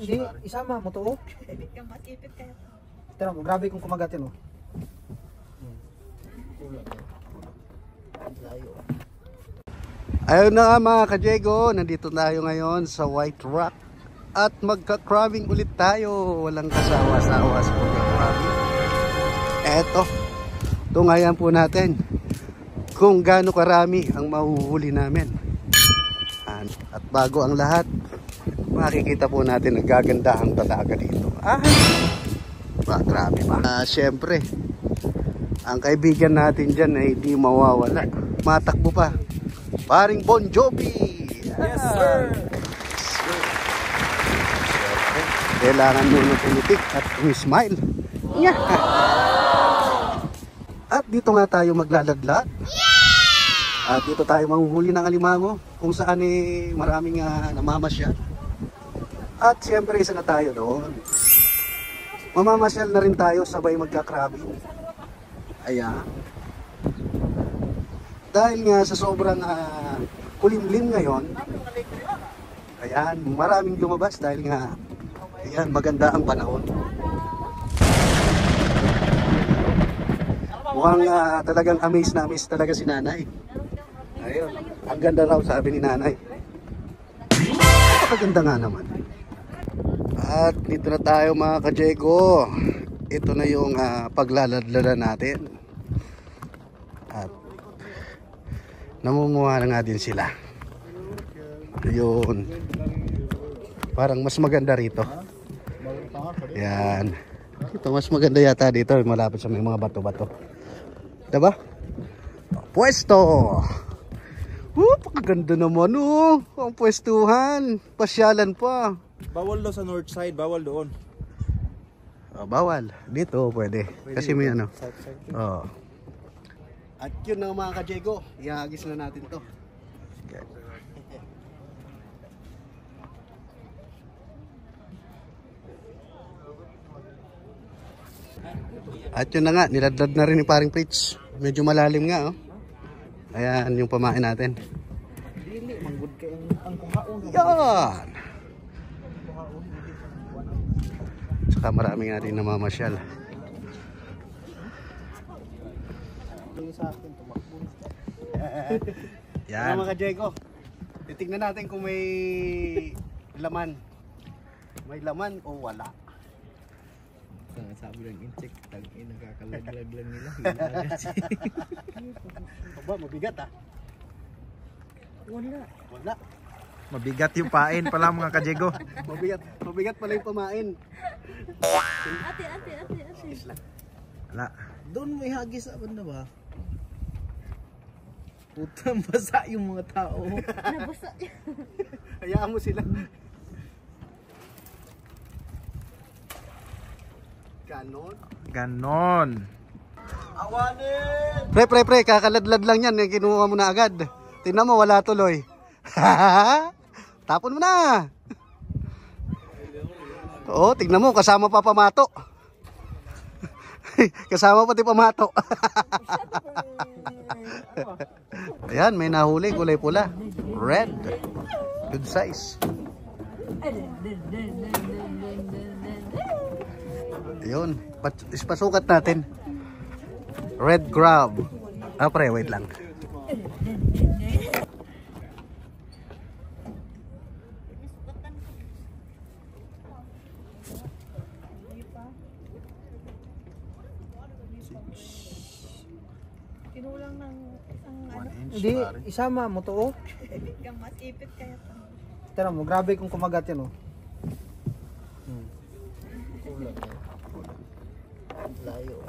Hindi, isama mo to. Yung mas ipit kaya. Tira mo, grabe kung kumagat yun. Ayun na nga mga ka-Diego, nandito tayo ngayon sa White Rock at magka-crabbing ulit tayo. Walang kasawa-sawa sa pagka-crabbing. Eto, tungayan po natin kung gaano karami ang mahuhuli namin. At bago ang lahat, makikita po natin ang gagandahang talaga dito. Grabe ba? Siyempre, ang kaibigan natin dyan ay di mawawala. Matakbo pa. Paring Bon Jovi. Yes, sir. Siyempre, kailangan mo ng pumitik at smile. Yeah. At dito nga tayo maglalaglag. At dito tayo manghuhuli ng alimango kung saan maraming namamasyal. At siyempre isa na tayo doon. Mamamasyal na rin tayo sabay magka-crabbing. Ayan. Dahil nga sa sobrang kulimlim ngayon, ayan, maraming lumabas dahil nga ayan, maganda ang panahon. Mukhang talagang amaze na amaze talaga si nanay. Ayun, ang ganda raw sabi ni nanay. Napakaganda nga naman. At dito na tayo mga ka-Diego. Ito na yung paglaladlada natin. At namunguha na nga din sila. Yun. Parang mas maganda rito. Yan. Ito mas maganda yata dito. Malapit sa may mga bato-bato. Diba? Pwesto! Pakaganda naman ang pwestuhan. Pasyalan pa. Bawal daw sa north side, bawal doon. Bawal. Dito pwede. Kasi may ano. Oh. At yun na mga ka-Diego, ihagis na natin to. At yun na nga, niladlad na rin ni paring Fritz. Medyo malalim nga Ayan yung pamain natin. Yan! Saka marami nga rin namamasyal. Yan mga ka-Diego, titignan natin kung may laman. May laman o wala. Sabi lang insect, nagkakalaglag lang nila. Aba, mabigat Wala. Mabigat yung pain pala mga ka-Diego. Mabigat pala yung pamain. Ate. Wala. Doon may hagis sa banda ba? Putang basa yung mga tao. Nabasa. Hayaan mo sila. Ganon. Awanin! Pre, kakaladlad lang yan. Kinuha mo na agad. Tingnan mo, wala tuloy. Tapon mo na. Oo, tingnan mo, kasama pa pamato. Kasama pati pamato. Ayan, may nahuli, kulay pula. Red. Good size. Ayun, ispasukat natin. Red crab. Pre, wait lang. Tinulang ng isang Hindi, isama mo to. Yung mas ipit kaya. Tira mo, grabe kung kumagat yun. Layo.